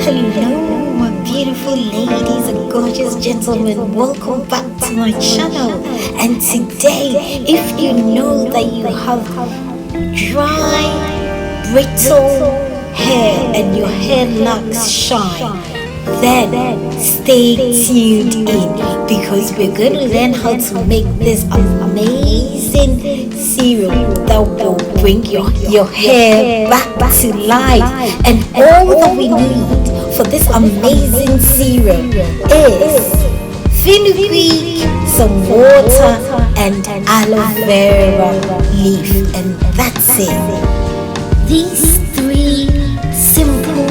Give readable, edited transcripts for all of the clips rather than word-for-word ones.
Hello, my beautiful ladies and gorgeous gentlemen. Welcome back to my channel. And today, if you know that you have dry, brittle hair and your hair lacks shine, then stay tuned in because we're going to learn how to make this amazing serum that will bring your hair back to life. And all that we need for this amazing serum is fenugreek, some water, and aloe vera leaf, and that's it. These three simple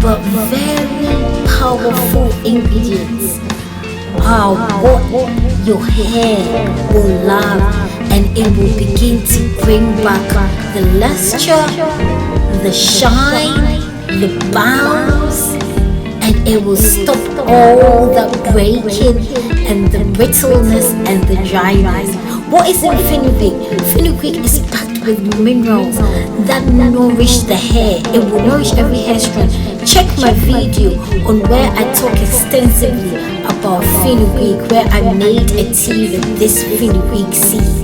but very powerful ingredients are what your hair will love, and it will begin to bring back the luster, the shine, the bounce, and it will stop all the breaking and the brittleness and the dryness. What is in fenugreek? Fenugreek is packed with minerals that nourish the hair. It will nourish every hair strand. Check my video on where I talk extensively about fenugreek, where I made a tea with this fenugreek seeds.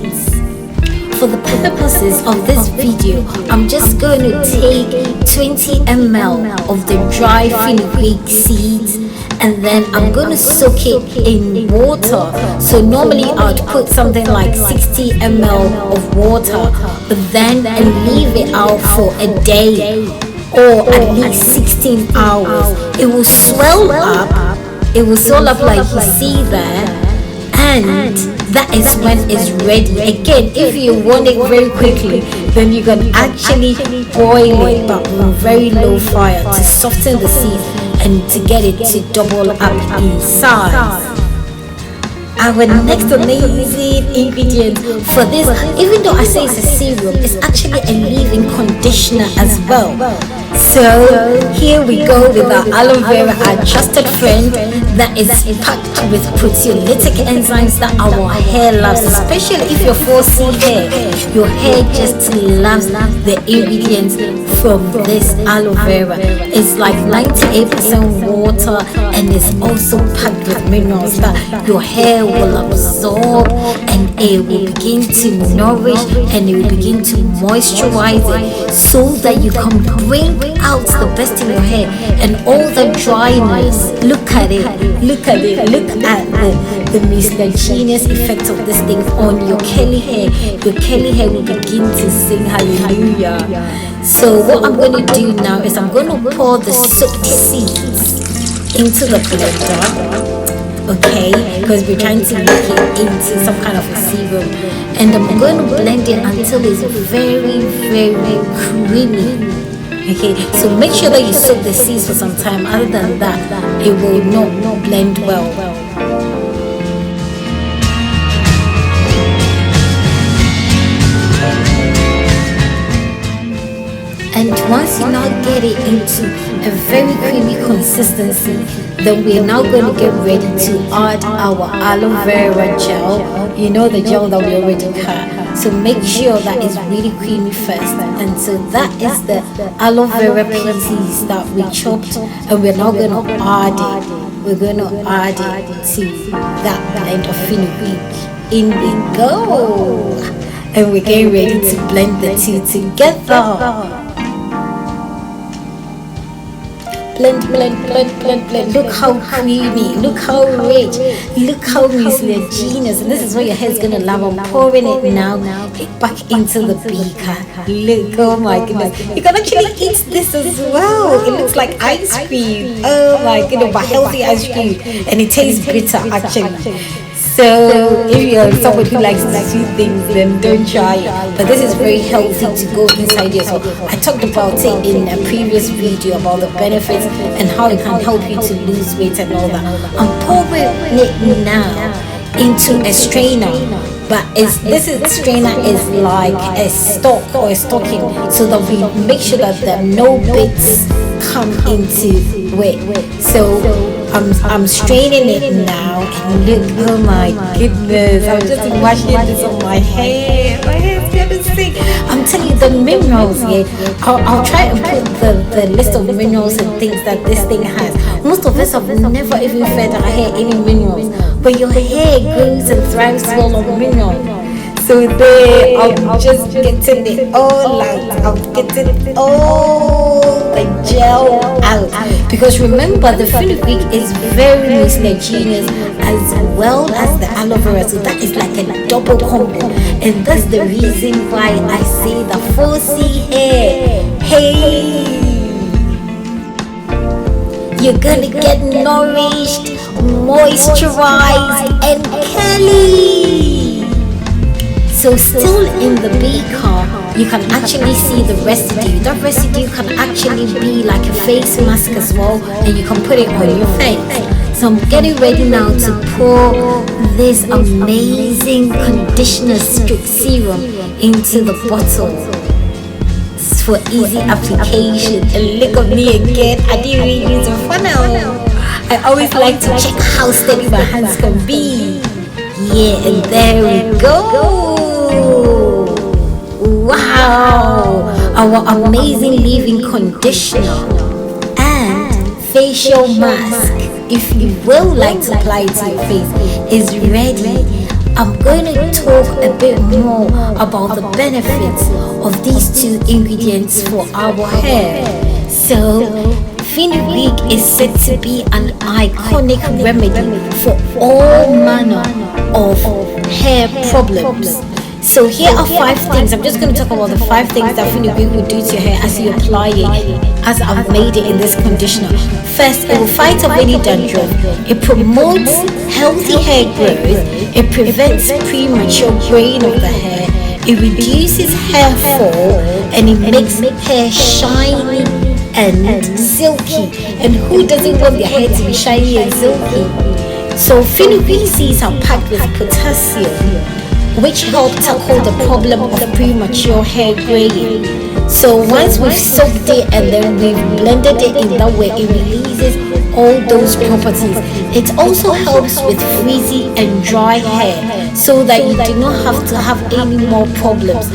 For the purposes of this video, I'm just going to take 20 ml of the dry fenugreek seeds, and then I'm going to soak it in water. So normally I would put something like 60 ml of water, but then leave it out for a day or at least 16 hours. It will swell up. It will swell up like you see there, and that is when it's ready. Again, if you want it very quickly, then you can actually boil it but on very low fire to soften the seeds and to get it to double up in size. Our next amazing ingredient for this, even though I say it's a serum, it's actually a leave-in conditioner as well. So here we go with our aloe vera, our trusted friend that is packed with proteolytic enzymes that our hair loves, especially if you're 4C hair. Your hair just loves the ingredients from this aloe vera. It's like 98% water, and it's also packed with minerals that your hair will absorb, and it will begin to nourish, and it will begin to moisturize it so that you can bring out the best in your hair and all the dryness. Look at it, look at the miscellaneous effect of this thing on your curly hair. Your curly hair will begin to sing hallelujah. So what I'm going to do now is I'm going to pour the soaked seeds into the blender, okay, because we're trying to make it into some kind of a serum, and I'm going to blend it until it's very, very creamy. Okay, so make sure that you soak the seeds for some time. Other than that, it will not blend well. And once you now get it into a very creamy consistency, then we are now going to get ready to add our aloe vera gel. You know, the gel that we already cut. So make sure that it's really creamy first. And so that is the aloe vera pieces that we chopped, and we're now going to add it. We're going to add it to that blend of fenugreek. In we go. And we're getting ready to blend the two together. Blend, blend, blend, blend, blend. Look how creamy, look how rich, look how miscellaneous. And this is what your hair is going to love. I'm pouring it now back into the beaker. Look, oh my goodness. You can actually eat this as well. It looks like ice cream. Oh my goodness, but healthy ice cream. And it tastes bitter actually. So if you're someone who likes to sweet things, then don't try it. But this is very healthy to go inside you. So I talked about it in a previous video about the benefits and how it can help you to lose weight and all that. I'm pouring it now into a strainer, but this strainer is like a stock or a stocking, so that we make sure that there are no bits come into it. So I'm straining it now, and look, oh my goodness, I'm just washing this on my hair. My hair's gonna sing. I'm telling you, the minerals, I'll try and put the list of minerals and things that this thing has. Most of us have never even fed our hair any minerals, but your hair grows and thrives well on minerals. So there, I'm just getting it all out. I'm getting all the gel out. Because remember, the fenugreek is very mucilaginous as well as the aloe vera. So that is like a double combo. And that's the reason why I say the 4C hair. Hey! You're gonna get nourished, moisturized, and curly. So still in the beaker, you can actually see the residue. That residue can actually be like a face mask as well, and you can put it on your face. So I'm getting ready now to pour this amazing conditioner serum into the bottle for easy application. And look at me again, I didn't even use a funnel. I always like to check how steady my hands can be. Yeah, and there we go. Wow, our amazing leave-in conditioner and facial mask, if you will like to apply it to your face, is ready. I'm going to talk a bit more about the benefits of these two ingredients for our hair. So fenugreek is said to be an iconic remedy for all manner of hair problems. So here are 5 things. I'm just going to talk about the 5 things that fenugreek will do to your hair as you apply it, as I've made it in this conditioner. First, it will fight off any dandruff. It promotes healthy hair growth. It prevents premature graying of the hair. It reduces hair fall, and it makes hair shiny and silky. And who doesn't want their hair to be shiny and silky? So fenugreek seeds are packed with potassium, which help tackle the problem of premature hair graying. So once we've soaked it and then we've blended it in that way, it releases all those properties. It also helps with frizzy and dry hair, so that you do not have to have any more problems.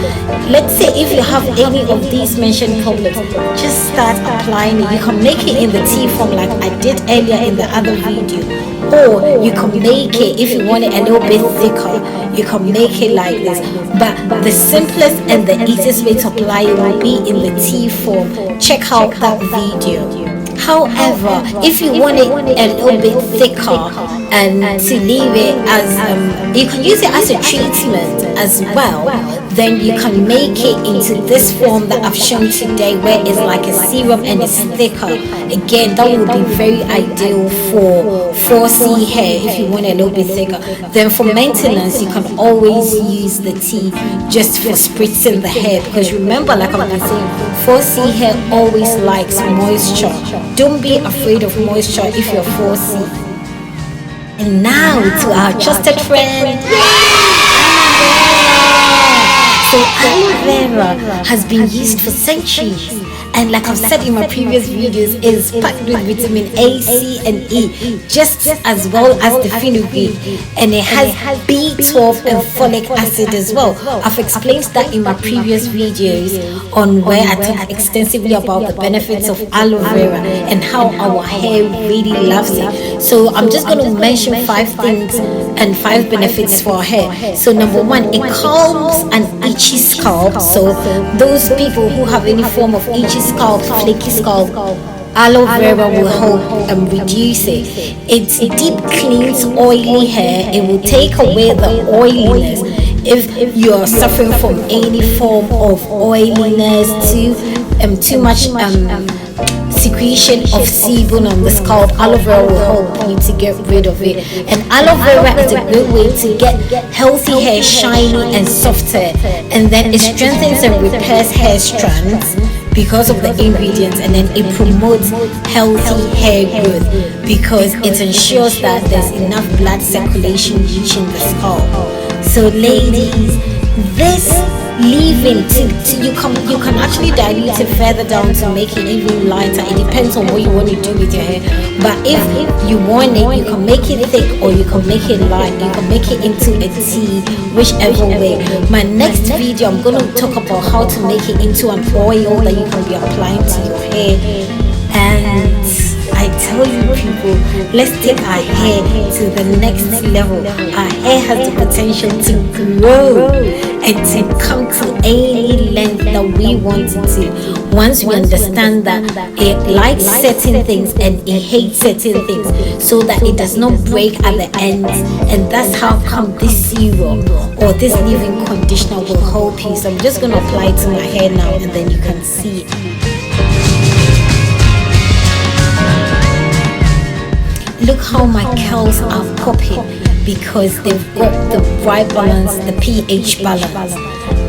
Let's say if you have any of these mentioned problems, just start applying it. You can make it in the tea form like I did earlier in the other video, or you can make it, if you want it a little bit thicker, you can make it like this. But the simplest and the easiest way to apply it will be in the tea form. Check out that video. However, if you want it a little bit thicker and to leave it as you can use it as a treatment as well, then you can make it into this form that I've shown today, where it's like a serum and it's thicker. Again, that would be very ideal for 4C hair if you want it a little bit thicker. Then for maintenance, you can always use the tea just for spritzing the hair, because remember, like I've been saying, 4C hair always likes moisture. Don't be afraid of moisture if you're 4C. And now to our trusted friend, so aloe vera has been used for centuries, and like I've said in my previous videos, is packed with vitamin A, C and E, just as well as the fenugreek, and it has B12 and folic acid as well. I've explained that in my previous videos on where I talk extensively about the benefits of aloe vera and how our hair really loves it. So I'm just going to mention 5 things and 5 benefits for our hair. So number 1, it calms an itchy scalp. So those people who have any form of itchy scalp, flaky scalp, aloe vera will help reduce it. It deep cleans oily hair. It will take away the oiliness. If you're suffering from any form of oiliness, too much secretion of sebum on the scalp, aloe vera will help you to get rid of it. And aloe vera is a good way to get healthy hair shiny and soft hair, and then it strengthens and repairs hair strands because of the ingredients, and then it promotes healthy hair growth because it ensures that there's enough blood circulation reaching the scalp. So ladies, this leave-in to you can actually dilute it further down to make it even lighter. It depends on what you want to do with your hair. But if you want it, you can make it thick or you can make it light. You can make it into a tea, whichever way. My next video, I'm going to talk about how to make it into an oil that you can be applying to your hair. And I tell you people, let's take our hair to the next level. Our hair has the potential to grow and to come to any length that we want it to. Once we understand that it likes certain things and it hates certain things, so that it does not break at the end. And that's how come this serum or this leave-in conditioner will help you. So I'm just going to apply it to my hair now, and then you can see it. Look how my curls are popping, because they've got the right balance, the pH balance.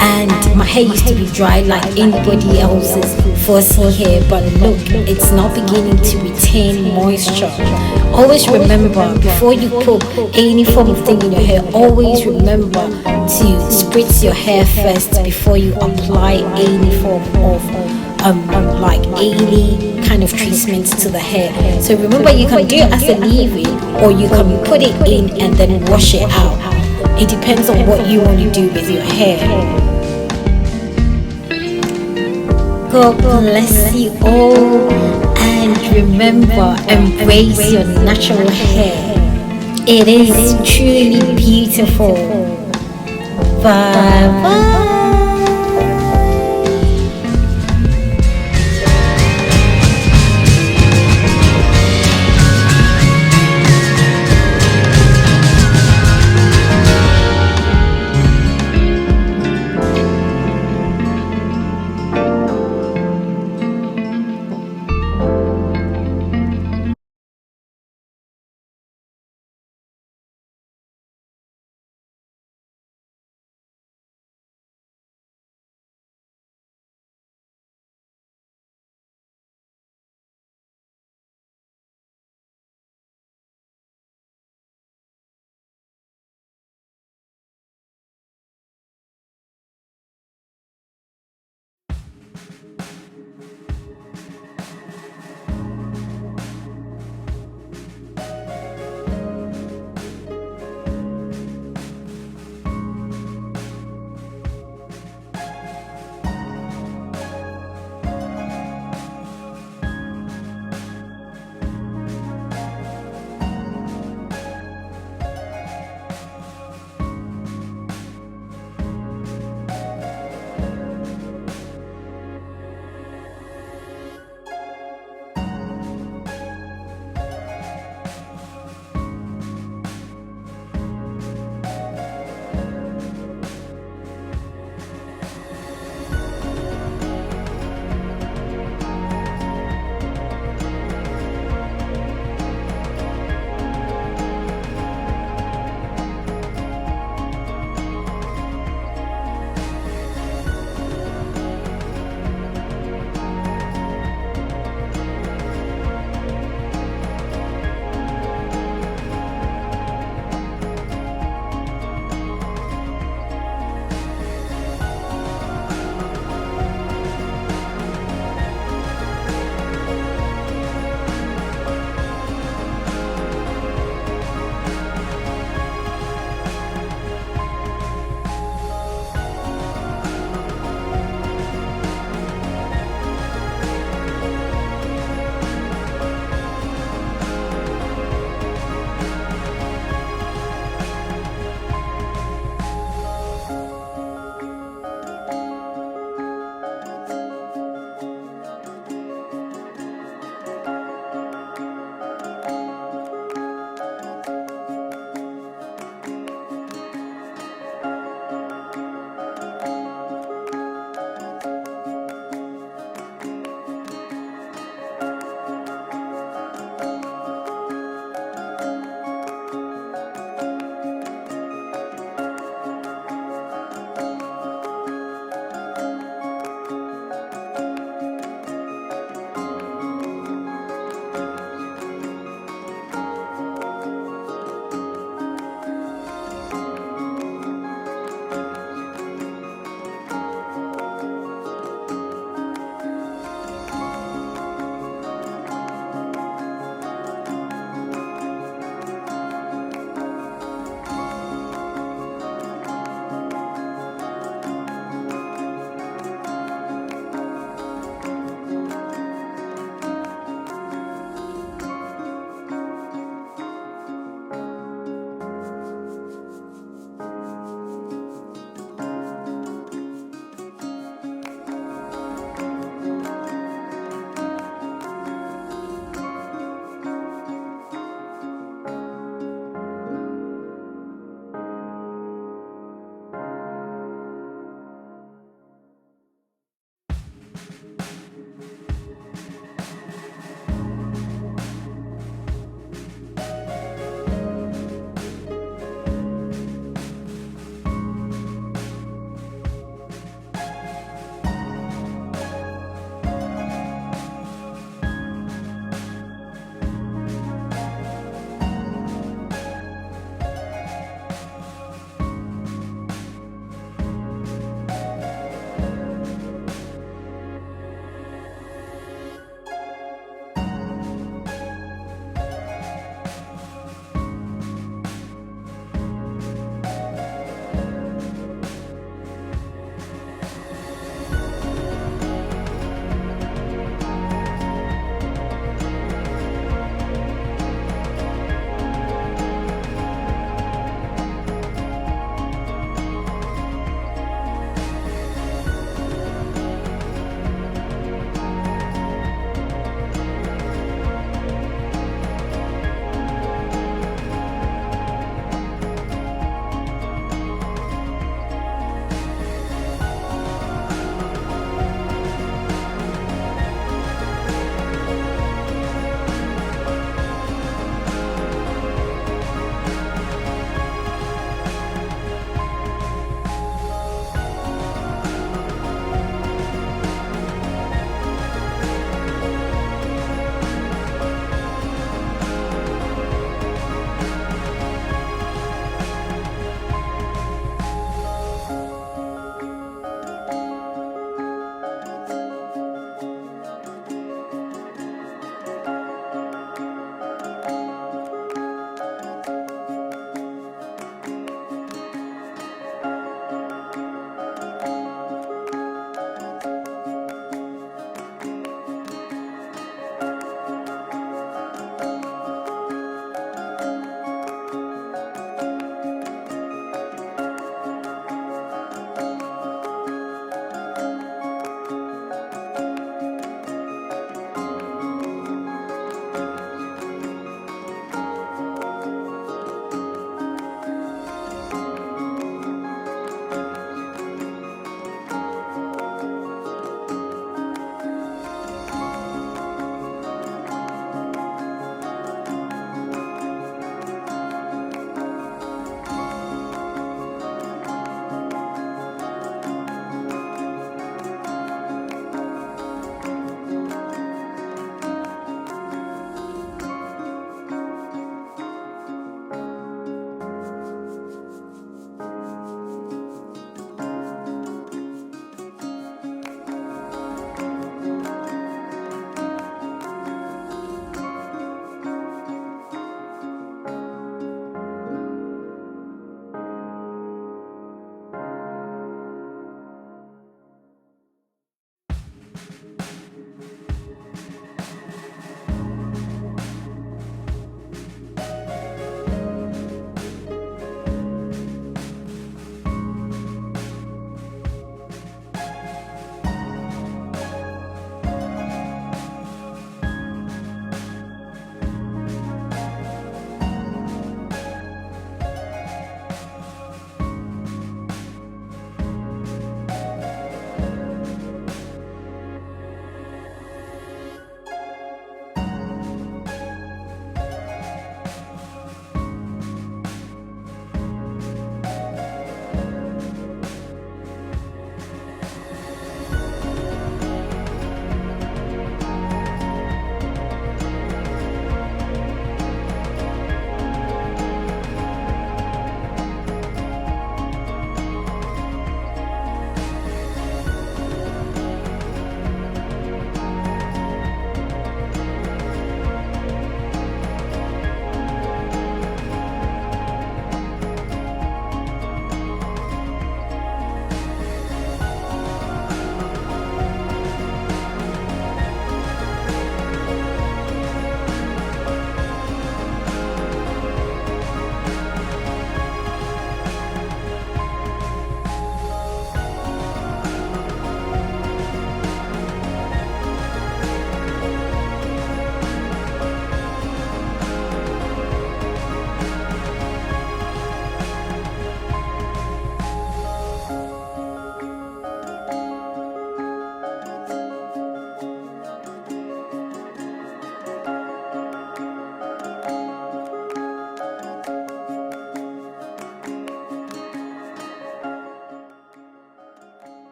And my hair used to be dry like anybody else's fussy hair, but look, it's now beginning to retain moisture. Always remember, before you put any form of thing in your hair, always remember to spritz your hair first before you apply any form of like any kind of treatment to the hair. So remember, you can do it as a leave-in, or you can put it in and then wash it out. It depends on what you want to do with your hair. God bless you all, and remember, embrace your natural hair. It is truly beautiful. Bye bye.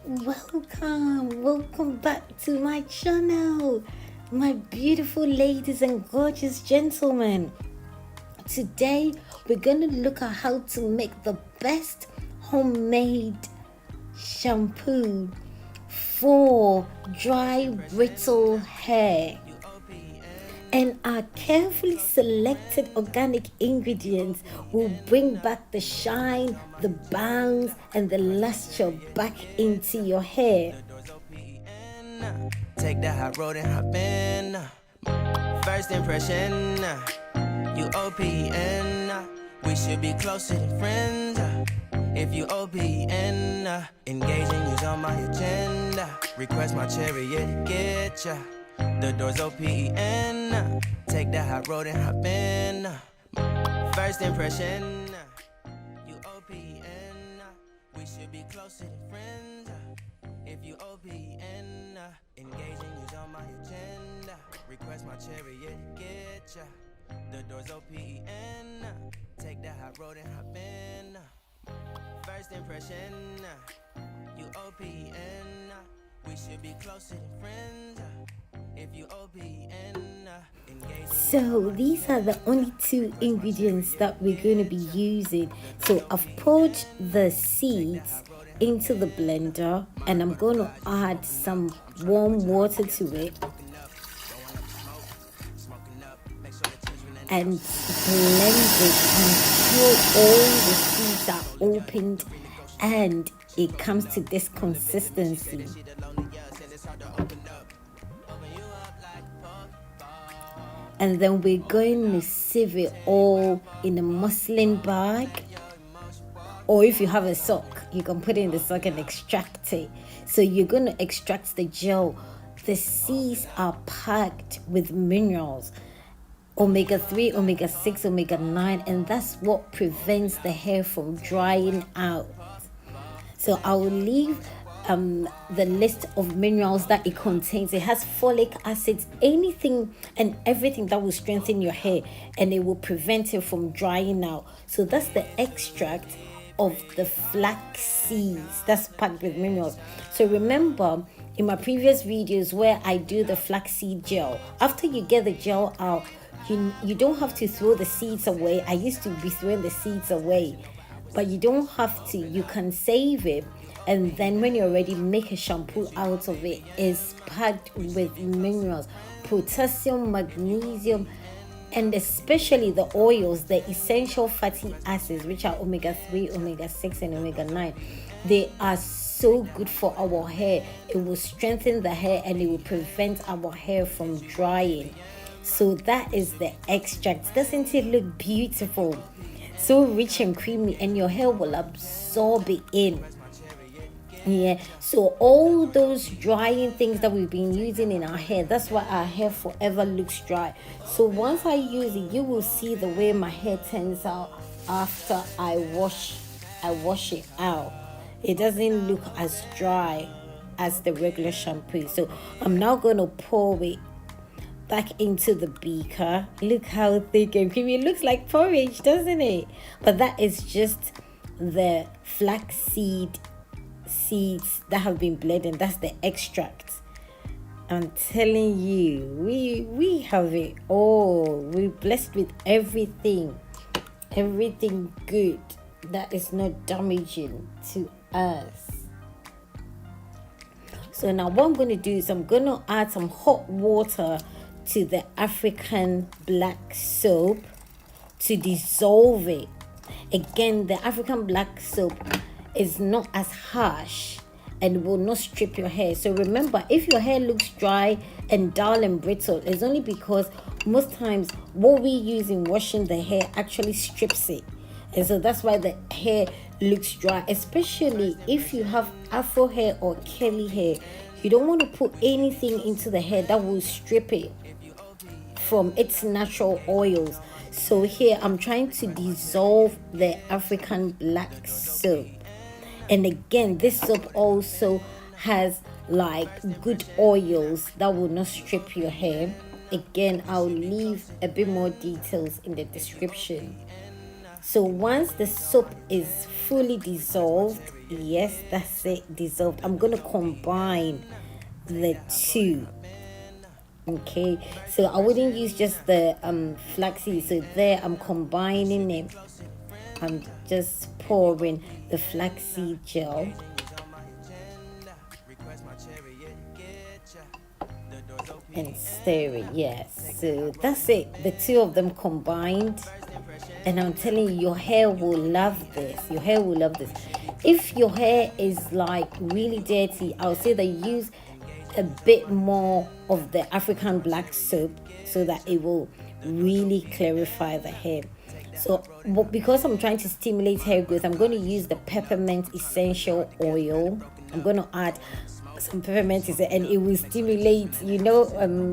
Welcome back to my channel, my beautiful ladies and gorgeous gentlemen. Today we're going to look at how to make the best homemade shampoo for dry, brittle hair. And our carefully selected organic ingredients will bring back the shine, the bounce, and the luster back into your hair. Take the hot road and hop in. First impression, you OPN. We should be closer than friends. If you OPN, engaging you's on my agenda. Request my chariot, get ya. The door's OPN. Take the hot road and hop in. First impression, you OPN. We should be closer than friends. If you OPN, engaging you's on my agenda. Request my chariot, get ya. The door's OPN. Take the hot road and hop in. First impression, you OPN. We should be closer than friends. If you OPN, so these are the only two ingredients that we're going to be using. So I've poured the seeds into the blender and I'm going to add some warm water to it and blend it until all the seeds are opened and it comes to this consistency. And then we're going to sieve it all in a muslin bag, or if you have a sock, you can put it in the sock and extract it. So you're going to extract the gel. The seeds are packed with minerals, omega-3, omega-6, omega-9, and that's what prevents the hair from drying out. So I will leave the list of minerals that it contains. It has folic acid, anything and everything that will strengthen your hair and it will prevent it from drying out. So that's the extract of the flax seeds that's packed with minerals. So remember in my previous videos where I do the flaxseed gel, after you get the gel out, you don't have to throw the seeds away. I used to be throwing the seeds away, but you don't have to. You can save it, and then when you're ready, make a shampoo out of it. It's packed with minerals, potassium, magnesium, and especially the oils, the essential fatty acids, which are omega-3, omega-6, and omega-9. They are so good for our hair. It will strengthen the hair and it will prevent our hair from drying. So that is the extract. Doesn't it look beautiful? So rich and creamy, and your hair will absorb it in. Yeah, so all those drying things that we've been using in our hair, that's why our hair forever looks dry. So once I use it, you will see the way my hair turns out after I wash it out. It doesn't look as dry as the regular shampoo. So I'm now going to pour it back into the beaker. Look how thick and creamy. It looks like porridge, doesn't it? But that is just the flaxseed seeds that have been blended. That's the extract. I'm telling you, we have it all. We're blessed with everything good that is not damaging to us. So now what I'm going to do is I'm going to add some hot water to the African black soap to dissolve it. Again, the African black soap is not as harsh and will not strip your hair. So remember, if your hair looks dry and dull and brittle, it's only because most times what we use in washing the hair actually strips it. And so that's why the hair looks dry, especially if you have afro hair or curly hair. You don't want to put anything into the hair that will strip it from its natural oils. So here I'm trying to dissolve the African black soap. And again, this soap also has like good oils that will not strip your hair. Again, I'll leave a bit more details in the description. So once the soap is fully dissolved, yes, that's it, dissolved, I'm going to combine the two. Okay, so I wouldn't use just the flaxseed. So there I'm combining it. I'm just pouring the flaxseed gel and stir it. Yes, so that's it, the two of them combined. And I'm telling you, your hair will love this. Your hair will love this. If your hair is like really dirty, I would say that use a bit more of the African black soap so that it will really clarify the hair. So but because I'm trying to stimulate hair growth, I'm going to use the peppermint essential oil. I'm going to add some peppermint and it will stimulate, you know,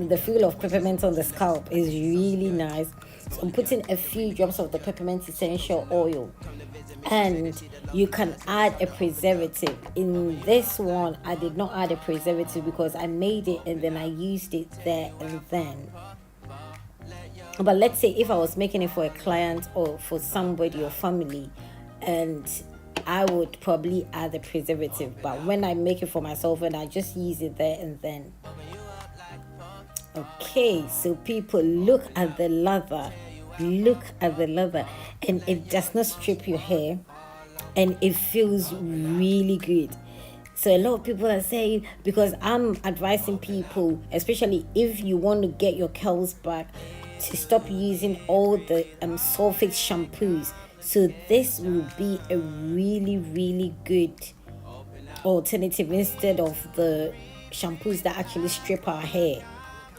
the feel of peppermint on the scalp is really nice. So I'm putting a few drops of the peppermint essential oil, and you can add a preservative. In this one I did not add a preservative because I made it and then I used it there and then. But let's say if I was making it for a client or for somebody or family, and I would probably add a preservative. But when I make it for myself, and I just use it there and then. Okay, so people, look at the lather. Look at the lather, and it does not strip your hair, and it feels really good. So a lot of people are saying, because I'm advising people, especially if you want to get your curls back, to stop using all the sulfate shampoos. So this will be a really good alternative instead of the shampoos that actually strip our hair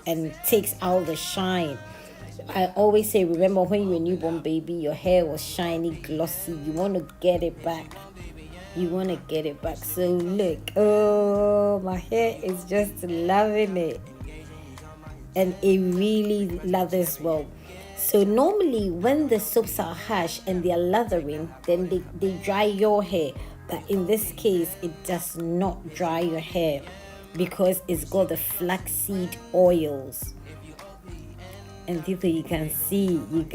and takes out the shine. I always say, remember when you were a newborn baby, your hair was shiny, glossy. You want to get it back. You want to get it back. So look, oh, my hair is just loving it. And it really lathers well. So normally when the soaps are harsh and they are lathering, then they dry your hair. But in this case, it does not dry your hair because it's got the flaxseed oils. And people, you can see. You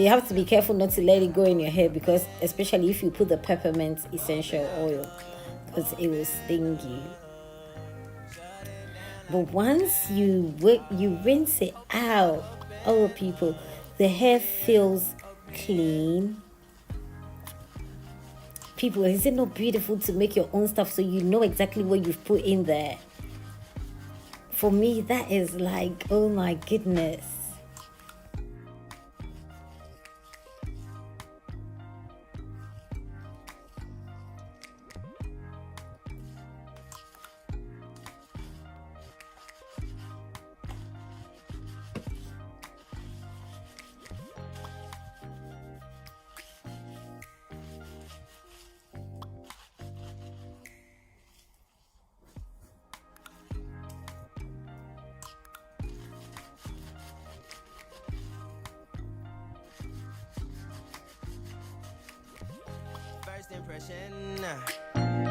have to be careful not to let it go in your hair, because especially if you put the peppermint essential oil, because it will sting you. But once you rinse it out, oh people, the hair feels clean. People, is it not beautiful to make your own stuff so you know exactly what you've put in there? For me, that is like, oh my goodness. Impression,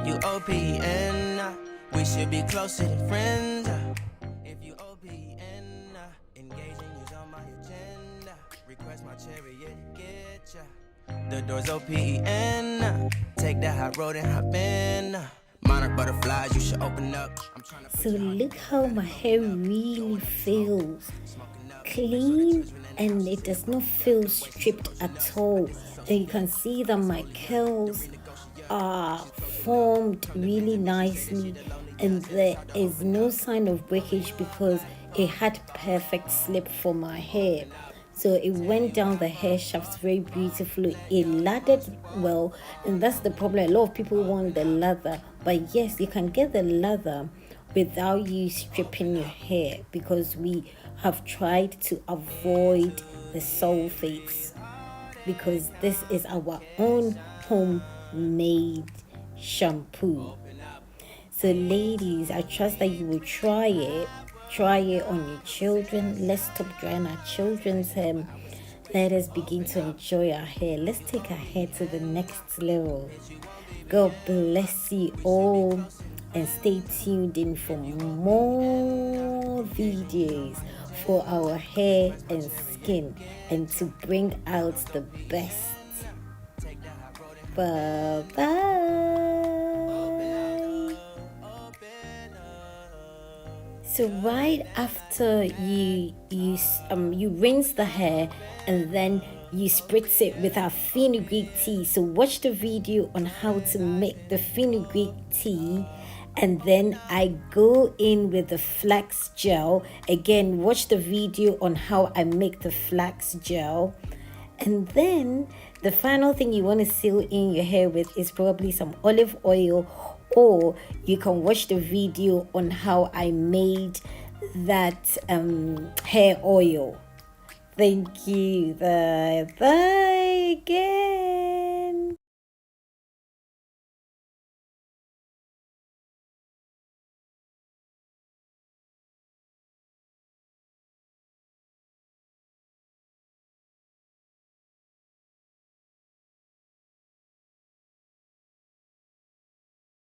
you OPN, we should be closer than friends. If you OPN, engaging is on my agenda. Request my chariot, get ya. The door's OPN, take that hot road and hop in. Monarch butterflies, you should open up. So look how my hair really feels clean, and it does not feel stripped at all. And you can see that my curls are formed really nicely, and there is no sign of breakage because it had perfect slip for my hair. So it went down the hair shafts very beautifully. It lathered well, and that's the problem. A lot of people want the lather, but yes, you can get the lather without you stripping your hair, because we have tried to avoid the sulfates, because this is our own homemade shampoo. So ladies, I trust that you will try it on your children. Let's stop drying our children's hair. Let us begin to enjoy our hair. Let's take our hair to the next level. God bless you all, and stay tuned in for more videos, for our hair and skin and to bring out the best. Bye bye. So right after you rinse the hair and then you spritz it with our fenugreek tea. So watch the video on how to make the fenugreek tea, and then I go in with the flax gel. Again, watch the video on how I make the flax gel. And then the final thing you want to seal in your hair with is probably some olive oil, or you can watch the video on how I made that hair oil. Thank you. Bye again.